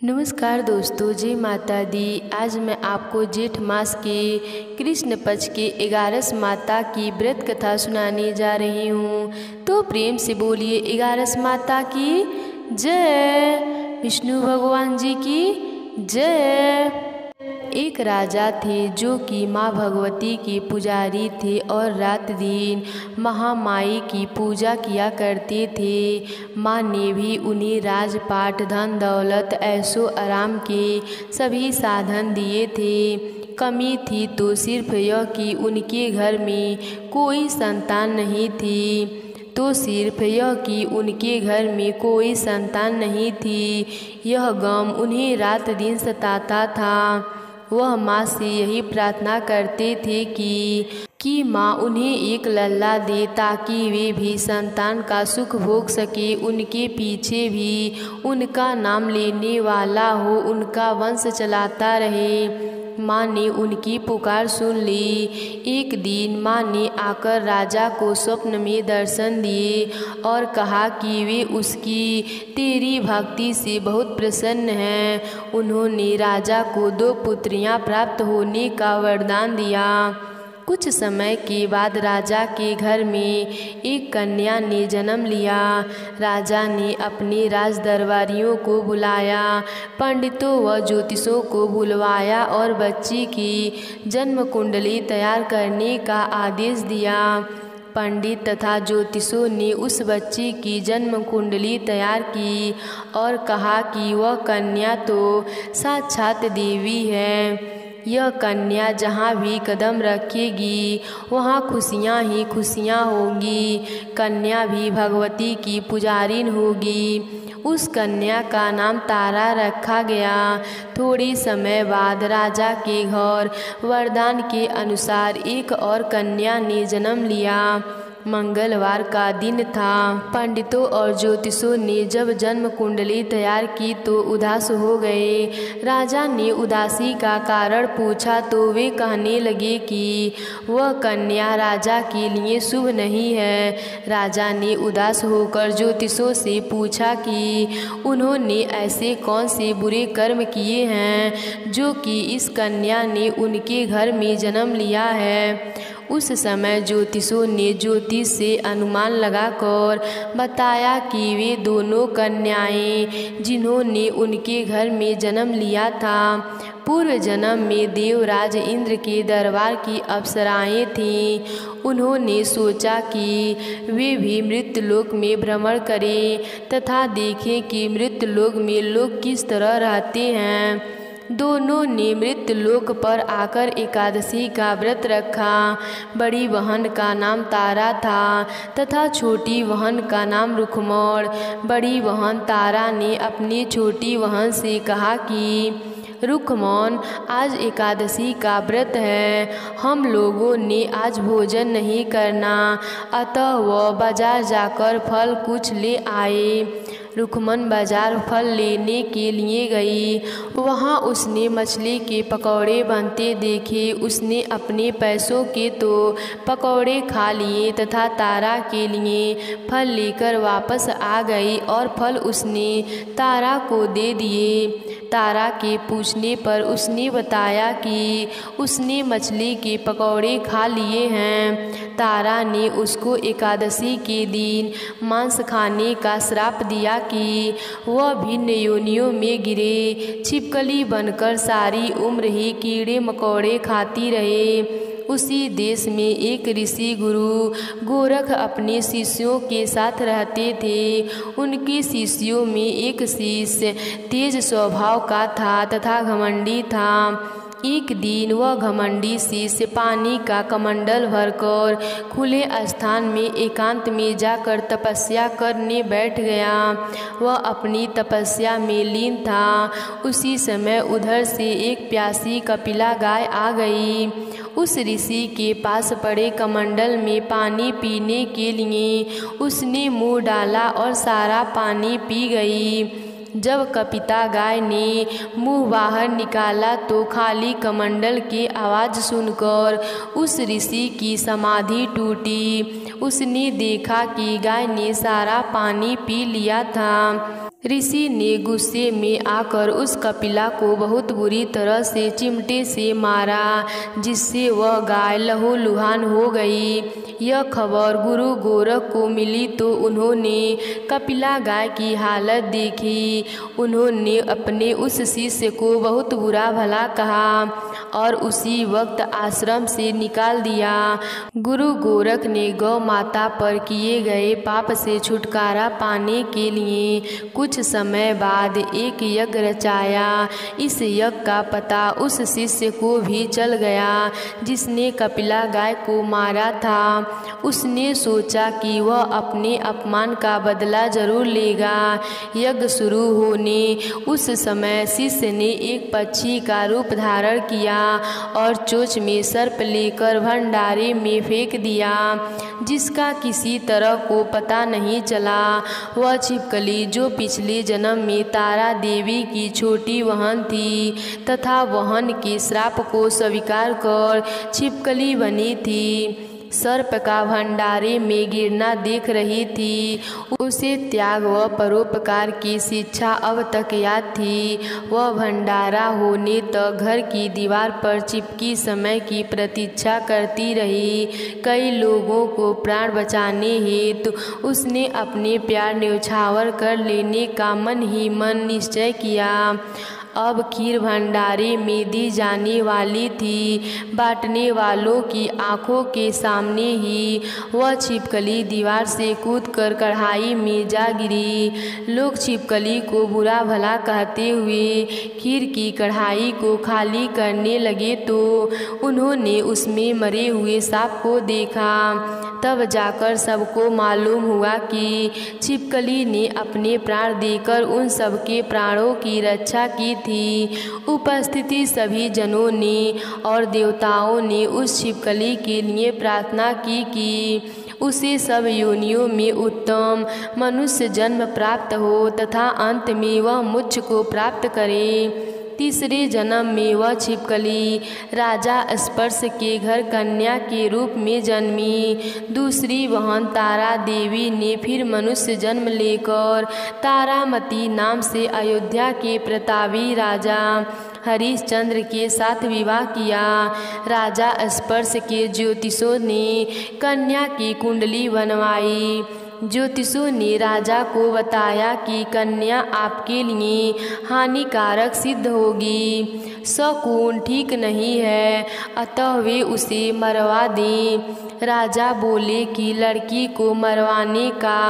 नमस्कार दोस्तों, जय माता दी। आज मैं आपको जेठ मास के कृष्ण पक्ष के 11 माता की व्रत कथा सुनाने जा रही हूँ। तो प्रेम से बोलिए 11 माता की जय, विष्णु भगवान जी की जय। एक राजा थे जो कि माँ भगवती के पुजारी थे और रात दिन महामाई की पूजा किया करते थे। माँ ने भी उन्हें राजपाट, धन दौलत, ऐशो आराम के सभी साधन दिए थे। कमी थी तो सिर्फ यह कि उनके घर में कोई संतान नहीं थी। यह गम उन्हें रात दिन सताता था। वह माँ से यही प्रार्थना करते थे कि माँ उन्हें एक लल्ला दे ताकि वे भी संतान का सुख भोग सके, उनके पीछे भी उनका नाम लेने वाला हो, उनका वंश चलाता रहे। माँ ने उनकी पुकार सुन ली। एक दिन माँ ने आकर राजा को स्वप्न में दर्शन दिए और कहा कि वे उसकी तेरी भक्ति से बहुत प्रसन्न हैं। उन्होंने राजा को 2 पुत्रियां प्राप्त होने का वरदान दिया। कुछ समय के बाद राजा के घर में एक कन्या ने जन्म लिया। राजा ने अपने राज दरबारियों को बुलाया, पंडितों व ज्योतिषों को बुलवाया और बच्ची की जन्म कुंडली तैयार करने का आदेश दिया। पंडित तथा ज्योतिषों ने उस बच्ची की जन्म कुंडली तैयार की और कहा कि वह कन्या तो साक्षात देवी है। यह कन्या जहाँ भी कदम रखेगी वहाँ खुशियाँ ही खुशियाँ होंगी। कन्या भी भगवती की पुजारिन होगी। उस कन्या का नाम तारा रखा गया। थोड़ी समय बाद राजा के घर वरदान के अनुसार एक और कन्या ने जन्म लिया। मंगलवार का दिन था। पंडितों और ज्योतिषों ने जब जन्म कुंडली तैयार की तो उदास हो गए। राजा ने उदासी का कारण पूछा तो वे कहने लगे कि वह कन्या राजा के लिए शुभ नहीं है। राजा ने उदास होकर ज्योतिषों से पूछा कि उन्होंने ऐसे कौन से बुरे कर्म किए हैं जो कि इस कन्या ने उनके घर में जन्म लिया है। उस समय ज्योतिषों ने ज्योतिष से अनुमान लगाकर बताया कि वे दोनों कन्याएं जिन्होंने उनके घर में जन्म लिया था पूर्व जन्म में देवराज इंद्र के दरबार की अप्सराएं थीं। उन्होंने सोचा कि वे भी मृत्युलोक में भ्रमण करें तथा देखें कि मृत्युलोक में लोग किस तरह रहते हैं। दोनों ने मृत्युलोक पर आकर एकादशी का व्रत रखा। बड़ी बहन का नाम तारा था तथा छोटी बहन का नाम रुक्मौर। बड़ी बहन तारा ने अपनी छोटी बहन से कहा कि रुक्मौन, आज एकादशी का व्रत है, हम लोगों ने आज भोजन नहीं करना, अतः वह बाजार जाकर फल कुछ ले आए। रुक्मन बाजार फल लेने के लिए गई। वहाँ उसने मछली के पकौड़े बनते देखे। उसने अपने पैसों के तो पकौड़े खा लिए तथा तारा के लिए फल लेकर वापस आ गई और फल उसने तारा को दे दिए। तारा के पूछने पर उसने बताया कि उसने मछली के पकौड़े खा लिए हैं। तारा ने उसको एकादशी के दिन मांस खाने का श्राप दिया कि वह भिन्न योनियों में गिरे, छिपकली बनकर सारी उम्र ही कीड़े मकोड़े खाती रहे। उसी देश में एक ऋषि गुरु गोरख अपने शिष्यों के साथ रहते थे। उनके शिष्यों में एक शिष्य तेज स्वभाव का था तथा घमंडी था। एक दिन वह घमंडी शिष्य पानी का कमंडल भरकर खुले स्थान में एकांत में जाकर तपस्या करने बैठ गया। वह अपनी तपस्या में लीन था। उसी समय उधर से एक प्यासी कपिला गाय आ गई। उस ऋषि के पास पड़े कमंडल में पानी पीने के लिए उसने मुँह डाला और सारा पानी पी गई। जब कपिता गाय ने मुंह बाहर निकाला तो खाली कमंडल की आवाज़ सुनकर उस ऋषि की समाधि टूटी। उसने देखा कि गाय ने सारा पानी पी लिया था। ऋषि ने गुस्से में आकर उस कपिला को बहुत बुरी तरह से चिमटे से मारा, जिससे वह गाय लहूलुहान हो गई। यह खबर गुरु गोरख को मिली तो उन्होंने कपिला गाय की हालत देखी। उन्होंने अपने उस शिष्य को बहुत बुरा भला कहा और उसी वक्त आश्रम से निकाल दिया। गुरु गोरख ने गौ माता पर किए गए पाप से छुटकारा पाने के लिए कुछ समय बाद एक यज्ञ रचाया। इस यज्ञ का पता उस शिष्य को भी चल गया जिसने कपिला गाय को मारा था। उसने सोचा कि वह अपने अपमान का बदला जरूर लेगा। यज्ञ शुरू होने उस समय शिष्य ने एक पक्षी का रूप धारण किया और चोंच में सर्प लेकर भंडारे में फेंक दिया, जिसका किसी तरह को पता नहीं चला। वह छिपकली जो पिछले जन्म में तारा देवी की छोटी बहन थी तथा बहन के श्राप को स्वीकार कर छिपकली बनी थी, सर्प का भंडारे में गिरना देख रही थी। उसे त्याग व परोपकार की शिक्षा अब तक याद थी। वह भंडारा होने तक घर की दीवार पर चिपकी समय की प्रतीक्षा करती रही। कई लोगों को प्राण बचाने हेतु उसने अपने प्यार न्यौछावर कर लेने का मन ही मन निश्चय किया। अब खीर भंडारे में दी जाने वाली थी। बांटने वालों की आंखों के सामने ही वह छिपकली दीवार से कूदकर कढ़ाई में जा गिरी। लोग छिपकली को बुरा भला कहते हुए खीर की कढ़ाई को खाली करने लगे तो उन्होंने उसमें मरे हुए सांप को देखा। तब जाकर सबको मालूम हुआ कि छिपकली ने अपने प्राण देकर उन सबके प्राणों की रक्षा की थी। उपस्थिति सभी जनों ने और देवताओं ने उस छिपकली के लिए प्रार्थना की कि उसे सब योनियों में उत्तम मनुष्य जन्म प्राप्त हो तथा अंत में वह मोक्ष को प्राप्त करे। तीसरे जन्म में वह छिपकली राजा स्पर्श के घर कन्या के रूप में जन्मी। दूसरी बहन तारा देवी ने फिर मनुष्य जन्म लेकर तारामती नाम से अयोध्या के प्रतापी राजा हरिश्चंद्र के साथ विवाह किया। राजा स्पर्श के ज्योतिषों ने कन्या की कुंडली बनवाई। ज्योतिषों ने राजा को बताया कि कन्या आपके लिए हानिकारक सिद्ध होगी, शकुन ठीक नहीं है, अतः वे उसे मरवा दें। राजा बोले कि लड़की को मरवाने का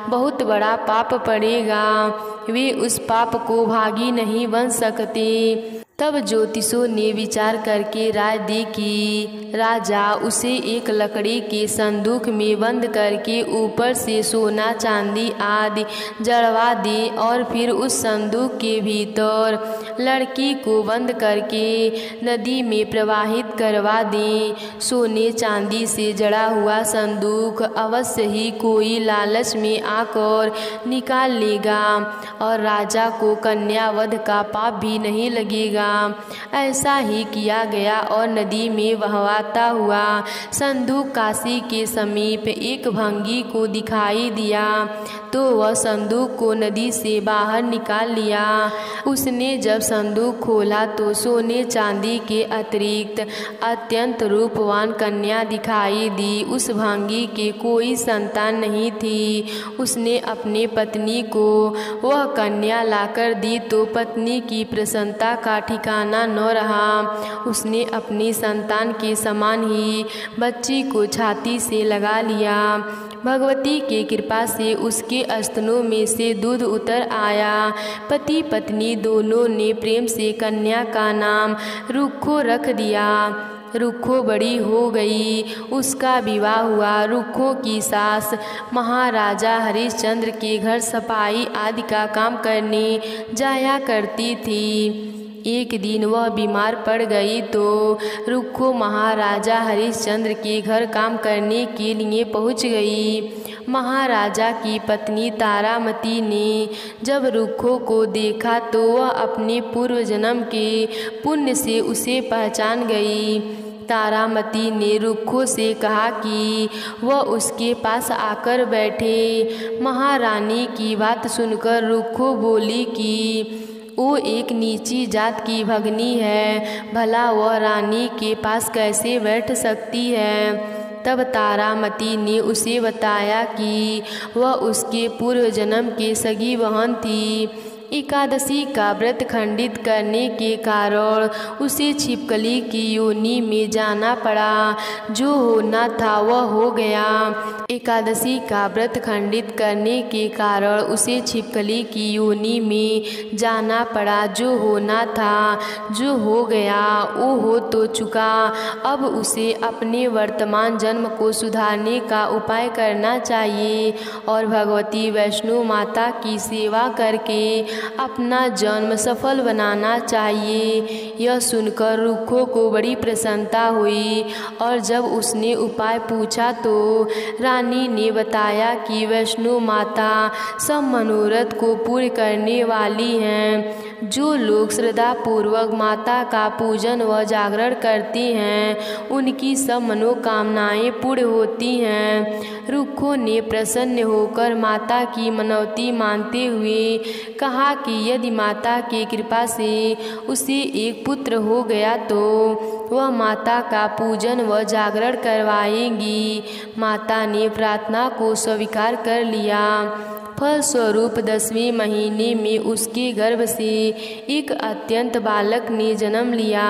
बहुत बड़ा पाप पड़ेगा, वे उस पाप को भागी नहीं बन सकते। तब ज्योतिषों ने विचार करके राय दी कि राजा उसे एक लकड़ी के संदूक में बंद करके ऊपर से सोना चांदी आदि जड़वा दे और फिर उस संदूक के भीतर लड़की को बंद करके नदी में प्रवाहित करवा दें। सोने चांदी से जड़ा हुआ संदूक अवश्य ही कोई लालच में आकर निकाल लेगा और राजा को कन्यावध का पाप भी नहीं लगेगा। ऐसा ही किया गया और नदी में बहवाता हुआ संदूक काशी के समीप एक भंगी को दिखाई दिया तो वह संदूक को नदी से बाहर निकाल लिया। उसने जब संदूक खोला तो सोने चांदी के अतिरिक्त अत्यंत रूपवान कन्या दिखाई दी। उस भंगी के कोई संतान नहीं थी। उसने अपने पत्नी को वह कन्या लाकर दी तो पत्नी की प्रसन्नता का ठिकाना न रहा। उसने अपनी संतान के समान ही बच्ची को छाती से लगा लिया। भगवती के कृपा से उसके स्तनों में से दूध उतर आया। पति पत्नी दोनों ने प्रेम से कन्या का नाम रुक्खो रख दिया। रुक्खो बड़ी हो गई, उसका विवाह हुआ। रुक्खो की सास महाराजा हरिश्चंद्र के घर सफाई आदि का काम करने जाया करती थी। एक दिन वह बीमार पड़ गई तो रुक्खो महाराजा हरिश्चंद्र के घर काम करने के लिए पहुंच गई। महाराजा की पत्नी तारामती ने जब रुक्खो को देखा तो वह अपने पूर्व जन्म के पुण्य से उसे पहचान गई। तारामती ने रुक्खों से कहा कि वह उसके पास आकर बैठे। महारानी की बात सुनकर रुक्खों बोली कि वो एक नीची जात की भगनी है, भला वह रानी के पास कैसे बैठ सकती है। तब तारामती ने उसे बताया कि वह उसके पूर्व जन्म के सगी बहन थी। एकादशी का व्रत खंडित करने के कारण उसे छिपकली की योनि में जाना पड़ा। जो होना था वह हो गया। एकादशी का व्रत खंडित करने के कारण उसे छिपकली की योनि में जाना पड़ा। जो होना था, जो हो गया, वो हो तो चुका। अब उसे अपने वर्तमान जन्म को सुधारने का उपाय करना चाहिए और भगवती वैष्णो माता की सेवा करके अपना जन्म सफल बनाना चाहिए। यह सुनकर रुक्खों को बड़ी प्रसन्नता हुई और जब उसने उपाय पूछा तो रानी ने बताया कि वैष्णो माता सब मनोरथ को पूर्ण करने वाली हैं। जो लोग श्रद्धापूर्वक माता का पूजन व जागरण करते हैं उनकी सब मनोकामनाएं पूर्ण होती हैं। रुक्खों ने प्रसन्न होकर माता की मनौती मानते हुए कहा कि यदि माता की कृपा से उसे एक पुत्र हो गया तो वह माता का पूजन व जागरण करवाएंगी। माता ने प्रार्थना को स्वीकार कर लिया। फलस्वरूप 10वें महीने में उसके गर्भ से एक अत्यंत बालक ने जन्म लिया।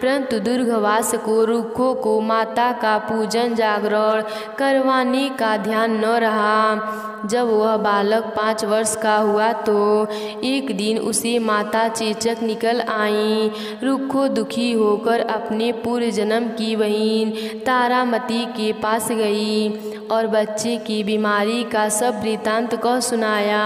परंतु दूरवास को रुक्खों को माता का पूजन जागरण करवाने का ध्यान न रहा। जब वह बालक 5 वर्ष का हुआ तो एक दिन उसे माता चेचक निकल आई। रुक्खों दुखी होकर अपने पूर्व जन्म की बहन तारामती के पास गई और बच्चे की बीमारी का सब वृत्तांत कह सुनाया।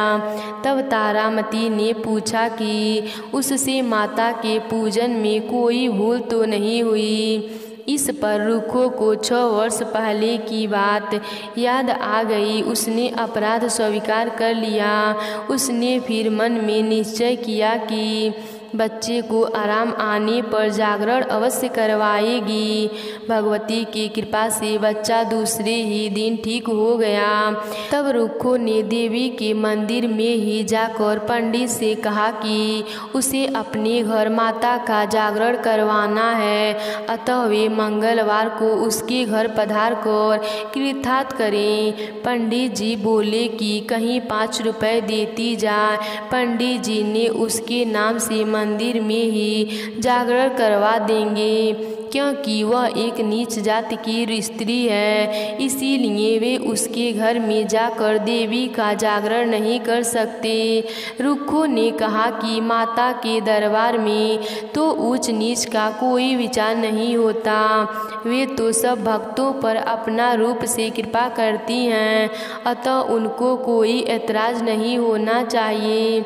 तब तारामती ने पूछा कि उससे माता के पूजन में कोई भूल तो नहीं हुई। इस पर रुक्खों को 6 वर्ष पहले की बात याद आ गई। उसने अपराध स्वीकार कर लिया। उसने फिर मन में निश्चय किया कि बच्चे को आराम आने पर जागरण अवश्य करवाएगी। भगवती की कृपा से बच्चा दूसरे ही दिन ठीक हो गया। तब रुक्खों ने देवी के मंदिर में ही जाकर पंडित से कहा कि उसे अपने घर माता का जागरण करवाना है, अतः वे मंगलवार को उसके घर पधार कर कृतार्थ करें। पंडित जी बोले कि कहीं 5 रुपए देती जाए। पंडित जी ने उसके नाम से मंदिर में ही जागरण करवा देंगे, क्योंकि वह एक नीच जाति की स्त्री है, इसीलिए वे उसके घर में जाकर देवी का जागरण नहीं कर सकते। रुक्खों ने कहा कि माता के दरबार में तो ऊंच नीच का कोई विचार नहीं होता। वे तो सब भक्तों पर अपना रूप से कृपा करती हैं, अतः उनको कोई ऐतराज नहीं होना चाहिए।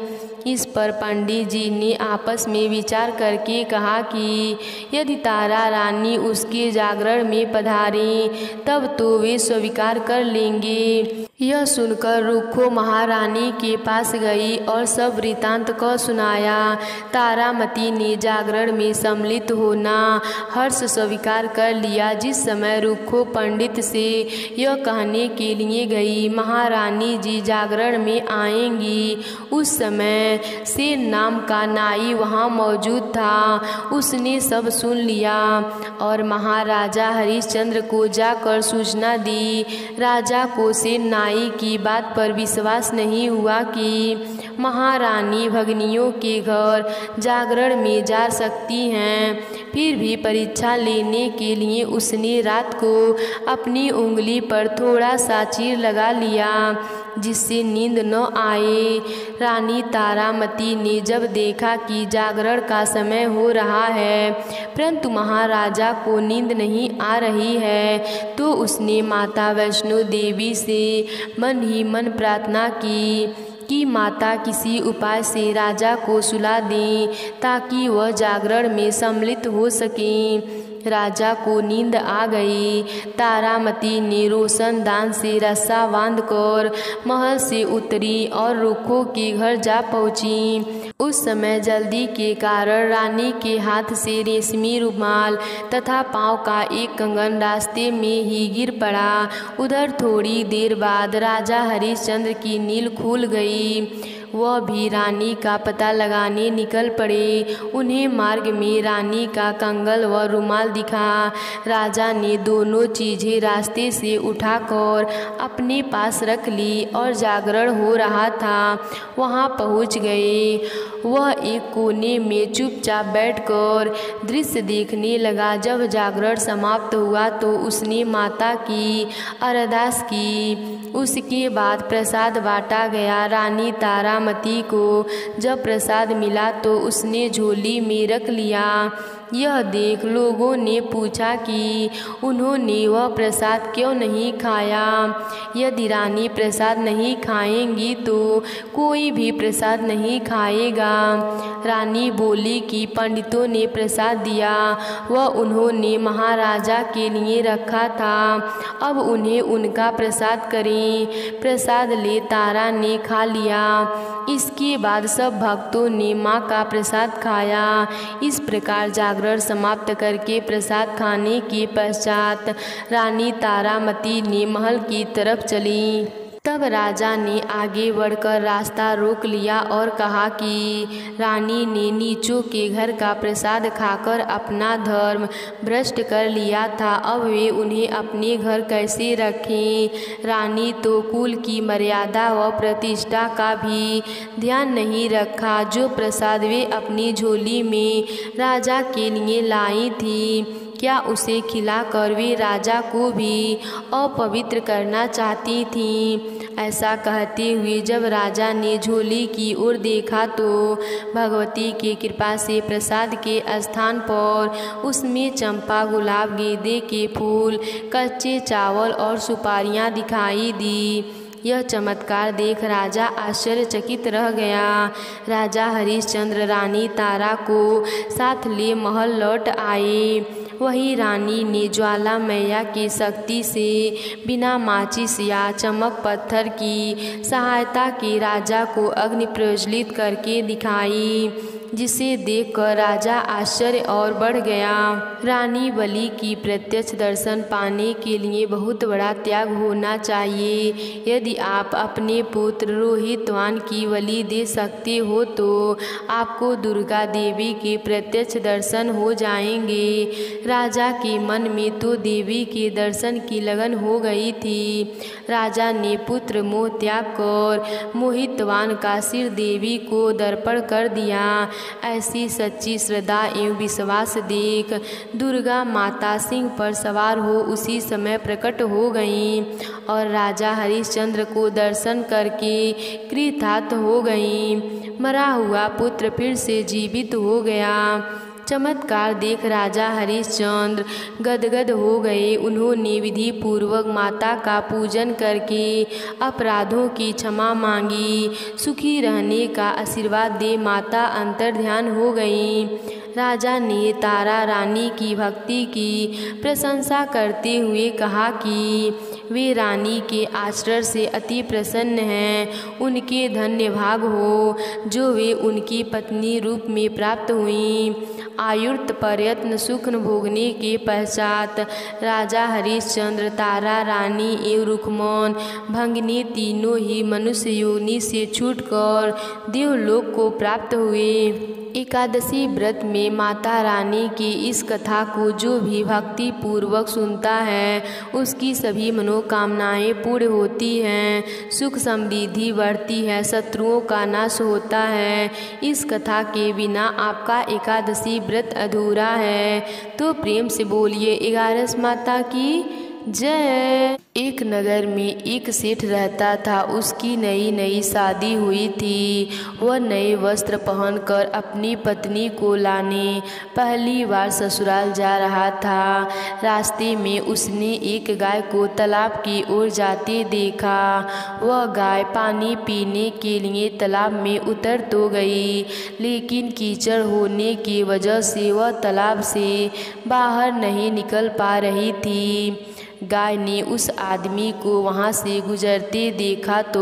इस पर पंडित जी ने आपस में विचार करके कहा कि यदि तारा रानी उसके जागरण में पधारें तब तो वे स्वीकार कर लेंगे। यह सुनकर रुक्खों महारानी के पास गई और सब वृत्तांत को सुनाया। तारामती ने जागरण में सम्मिलित होना हर्ष स्वीकार कर लिया। जिस समय रुक्खों पंडित से यह कहने के लिए गई महारानी जी जागरण में आएंगी, उस समय सेन नाम का नाई वहाँ मौजूद था। उसने सब सुन लिया और महाराजा हरिश्चंद्र को जाकर सूचना दी। राजा को सेन नाई की बात पर विश्वास नहीं हुआ कि महारानी भगनियों के घर जागरण में जा सकती हैं। फिर भी परीक्षा लेने के लिए उसने रात को अपनी उंगली पर थोड़ा सा चीर लगा लिया, जिससे नींद न आए। रानी तारामती ने जब देखा कि जागरण का समय हो रहा है परंतु महाराजा को नींद नहीं आ रही है, तो उसने माता वैष्णो देवी से मन ही मन प्रार्थना की कि माता किसी उपाय से राजा को सुला दें ताकि वह जागरण में सम्मिलित हो सकें। राजा को नींद आ गई। तारामती ने रोशनदान से रस्सा बांधकर महल से उतरी और रुखों के घर जा पहुंची। उस समय जल्दी के कारण रानी के हाथ से रेशमी रुमाल तथा पाँव का एक कंगन रास्ते में ही गिर पड़ा। उधर थोड़ी देर बाद राजा हरिश्चंद्र की नींद खुल गई। वह भी रानी का पता लगाने निकल पड़े। उन्हें मार्ग में रानी का कंगन व रुमाल दिखा। राजा ने दोनों चीज़ें रास्ते से उठाकर अपने पास रख ली और जागरण हो रहा था वहाँ पहुँच गए। वह एक कोने में चुपचाप बैठकर दृश्य देखने लगा। जब जागरण समाप्त हुआ तो उसने माता की अरदास की। उसके बाद प्रसाद बांटा गया। रानी तारामती को जब प्रसाद मिला तो उसने झोली में रख लिया। यह देख लोगों ने पूछा कि उन्होंने वह प्रसाद क्यों नहीं खाया। यदि रानी प्रसाद नहीं खाएंगी तो कोई भी प्रसाद नहीं खाएगा। रानी बोली कि पंडितों ने प्रसाद दिया, वह उन्होंने महाराजा के लिए रखा था, अब उन्हें उनका प्रसाद करें। प्रसाद ले तारा ने खा लिया। इसके बाद सब भक्तों ने माँ का प्रसाद खाया। इस प्रकार जागरण समाप्त करके प्रसाद खाने के पश्चात रानी तारामती ने महल की तरफ चली। तब राजा ने आगे बढ़कर रास्ता रोक लिया और कहा कि रानी ने नीचों के घर का प्रसाद खाकर अपना धर्म भ्रष्ट कर लिया था, अब वे उन्हें अपने घर कैसे रखें। रानी तो कुल की मर्यादा व प्रतिष्ठा का भी ध्यान नहीं रखा। जो प्रसाद वे अपनी झोली में राजा के लिए लाई थी, क्या उसे खिलाकर वे राजा को भी अपवित्र करना चाहती थीं। ऐसा कहते हुए जब राजा ने झोली की ओर देखा तो भगवती की कृपा से प्रसाद के स्थान पर उसमें चंपा, गुलाब, गेंदे के फूल, कच्चे चावल और सुपारियां दिखाई दी। यह चमत्कार देख राजा आश्चर्यचकित रह गया। राजा हरिश्चंद्र रानी तारा को साथ ले महल लौट आए। वही रानी ने ज्वाला मैया की शक्ति से बिना माचिस या चमक पत्थर की सहायता के राजा को अग्नि प्रज्वलित करके दिखाई, जिसे देखकर राजा आश्चर्य और बढ़ गया। रानी बलि की प्रत्यक्ष दर्शन पाने के लिए बहुत बड़ा त्याग होना चाहिए। यदि आप अपने पुत्र रोहितवान की बलि दे सकते हो तो आपको दुर्गा देवी के प्रत्यक्ष दर्शन हो जाएंगे। राजा के मन में तो देवी के दर्शन की लगन हो गई थी। राजा ने पुत्र मोह त्याग कर मोहितवान का सिर देवी को दर्पण कर दिया। ऐसी सच्ची श्रद्धा एवं विश्वास देख दुर्गा माता सिंह पर सवार हो उसी समय प्रकट हो गईं और राजा हरिश्चंद्र को दर्शन करके कृतार्थ हो गईं। मरा हुआ पुत्र फिर से जीवित हो गया। चमत्कार देख राजा हरिश्चंद्र गदगद हो गए। उन्होंने विधि पूर्वक माता का पूजन करके अपराधों की क्षमा मांगी। सुखी रहने का आशीर्वाद दे माता अंतर्ध्यान हो गईं। राजा ने तारा रानी की भक्ति की प्रशंसा करते हुए कहा कि वे रानी के आचरण से अति प्रसन्न हैं। उनके धन्य भाग हो जो वे उनकी पत्नी रूप में प्राप्त हुईं। आयुर्त प्रयत्न सुख भोगने के पश्चात राजा हरिश्चंद्र, तारा रानी एवं रुक्मौन भंगिनी तीनों ही मनुष्य योनि से छूटकर देवलोक को प्राप्त हुए। एकादशी व्रत में माता रानी की इस कथा को जो भी भक्ति पूर्वक सुनता है उसकी सभी मनोकामनाएं पूर्ण होती हैं, सुख समृद्धि बढ़ती है, शत्रुओं का नाश होता है। इस कथा के बिना आपका एकादशी व्रत अधूरा है। तो प्रेम से बोलिए 11 माता की जय। एक नगर में एक सेठ रहता था। उसकी नई नई शादी हुई थी। वह नए वस्त्र पहनकर अपनी पत्नी को लाने पहली बार ससुराल जा रहा था। रास्ते में उसने एक गाय को तालाब की ओर जाते देखा। वह गाय पानी पीने के लिए तालाब में उतर तो गई, लेकिन कीचड़ होने की वजह से वह तालाब से बाहर नहीं निकल पा रही थी। गाय ने उस आदमी को वहाँ से गुजरते देखा तो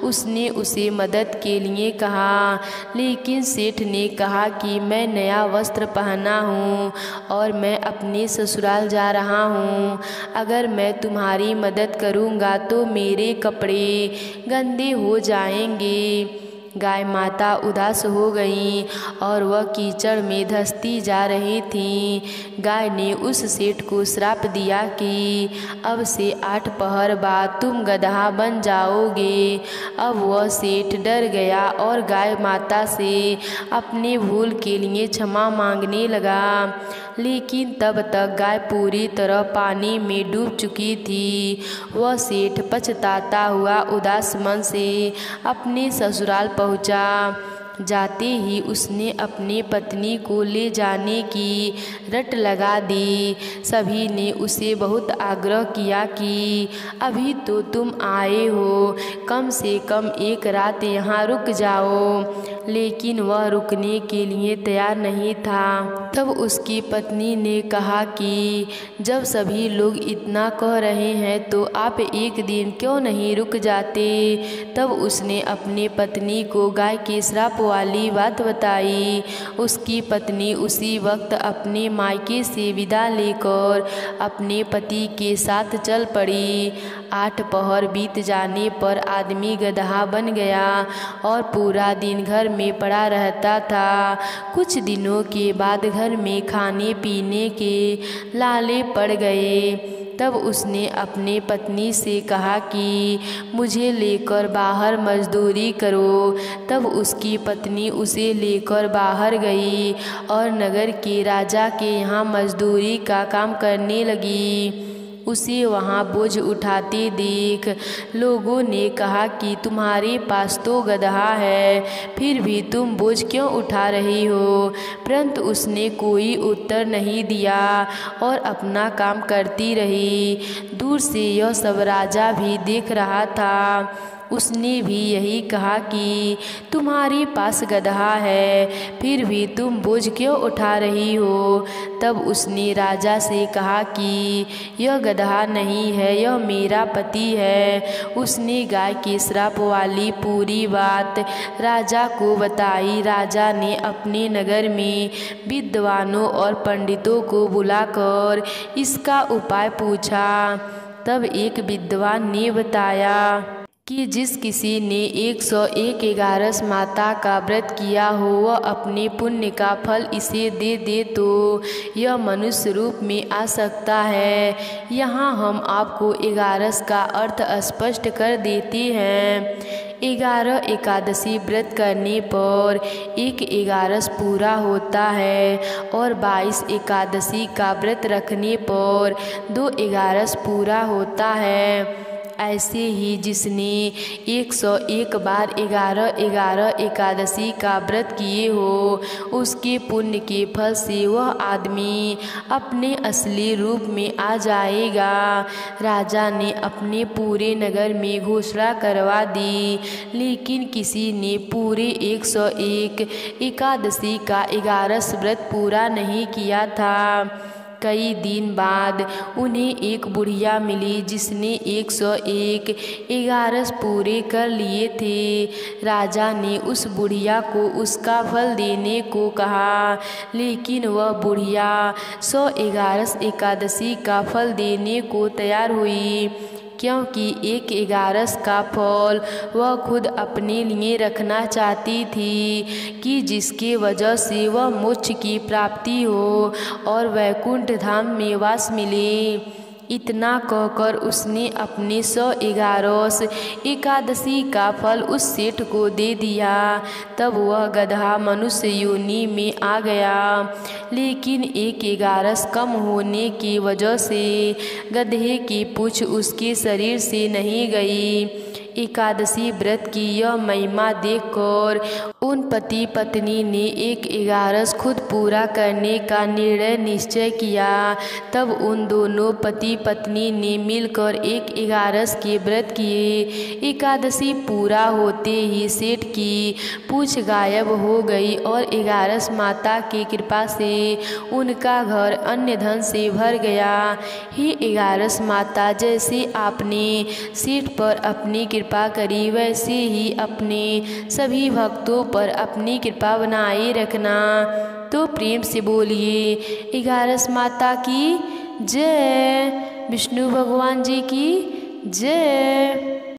उसने उसे मदद के लिए कहा, लेकिन सेठ ने कहा कि मैं नया वस्त्र पहना हूँ और मैं अपने ससुराल जा रहा हूँ। अगर मैं तुम्हारी मदद करूँगा तो मेरे कपड़े गंदे हो जाएंगे। गाय माता उदास हो गई और वह कीचड़ में धंसती जा रही थी। गाय ने उस सेठ को श्राप दिया कि अब से 8 पहर बाद तुम गदहा बन जाओगे। अब वह सेठ डर गया और गाय माता से अपने भूल के लिए क्षमा मांगने लगा, लेकिन तब तक गाय पूरी तरह पानी में डूब चुकी थी। वह सेठ पछताता हुआ उदास मन से अपने ससुराल पहुंचा। जाते ही उसने अपनी पत्नी को ले जाने की रट लगा दी। सभी ने उसे बहुत आग्रह किया कि अभी तो तुम आए हो, कम से कम एक रात यहाँ रुक जाओ, लेकिन वह रुकने के लिए तैयार नहीं था। तब उसकी पत्नी ने कहा कि जब सभी लोग इतना कह रहे हैं तो आप एक दिन क्यों नहीं रुक जाते। तब उसने अपने पत्नी को गाय के श्राप वाली बात बताई। उसकी पत्नी उसी वक्त अपने मायके से विदा लेकर अपने पति के साथ चल पड़ी। 8 पहर बीत जाने पर आदमी गदहा बन गया और पूरा दिन घर में पड़ा रहता था। कुछ दिनों के बाद घर में खाने पीने के लाले पड़ गए। तब उसने अपने पत्नी से कहा कि मुझे लेकर बाहर मजदूरी करो। तब उसकी पत्नी उसे लेकर बाहर गई और नगर के राजा के यहाँ मजदूरी का काम करने लगी। उसे वहाँ बोझ उठाते देख लोगों ने कहा कि तुम्हारे पास तो गदहा है, फिर भी तुम बोझ क्यों उठा रही हो। परंतु उसने कोई उत्तर नहीं दिया और अपना काम करती रही। दूर से यह सब राजा भी देख रहा था। उसने भी यही कहा कि तुम्हारे पास गदहा है, फिर भी तुम बोझ क्यों उठा रही हो। तब उसने राजा से कहा कि यह गदहा नहीं है, यह मेरा पति है। उसने गाय के श्राप वाली पूरी बात राजा को बताई। राजा ने अपने नगर में विद्वानों और पंडितों को बुलाकर इसका उपाय पूछा। तब एक विद्वान ने बताया कि जिस किसी ने 101 माता का व्रत किया हो, वह अपने पुण्य का फल इसे दे दे तो यह मनुष्य रूप में आ सकता है। यहाँ हम आपको 11 का अर्थ स्पष्ट कर देते हैं। 11 एकादशी व्रत करने पर 1 11 पूरा होता है और 22 एकादशी का व्रत रखने पर 2 11 पूरा होता है। ऐसे ही जिसने 101 बार 11 एकादशी का व्रत किए हो, उसके पुण्य के फल से वह आदमी अपने असली रूप में आ जाएगा। राजा ने अपने पूरे नगर में घोषणा करवा दी, लेकिन किसी ने पूरे 101 एकादशी का 11 व्रत पूरा नहीं किया था। कई दिन बाद उन्हें एक बुढ़िया मिली जिसने 101 11 पूरे कर लिए थे। राजा ने उस बुढ़िया को उसका फल देने को कहा, लेकिन वह बुढ़िया 111 एकादशी का फल देने को तैयार हुई, क्योंकि 1 11 का फल वह खुद अपने लिए रखना चाहती थी कि जिसके वजह से वह मोक्ष की प्राप्ति हो और वैकुंठ धाम में वास मिले। इतना कहकर उसने अपने 111 एकादशी का फल उस सेठ को दे दिया। तब वह गधा मनुष्य योनि में आ गया, लेकिन 111 कम होने की वजह से गधे की पूंछ उसके शरीर से नहीं गई। एकादशी व्रत की यह महिमा देखकर उन पति पत्नी ने 111 खुद पूरा करने का निर्णय निश्चय किया। तब उन दोनों पति पत्नी ने मिलकर 111 के व्रत किए। एकादशी पूरा होते ही सेठ की पूंछ गायब हो गई और 11 माता की कृपा से उनका घर अन्य धन से भर गया। हे 11 माता, जैसे आपने सेठ पर अपनी कृपा करी, वैसे ही अपने सभी भक्तों पर अपनी कृपा बनाए रखना। तो प्रेम से बोलिए 11 माता की जय, विष्णु भगवान जी की जय।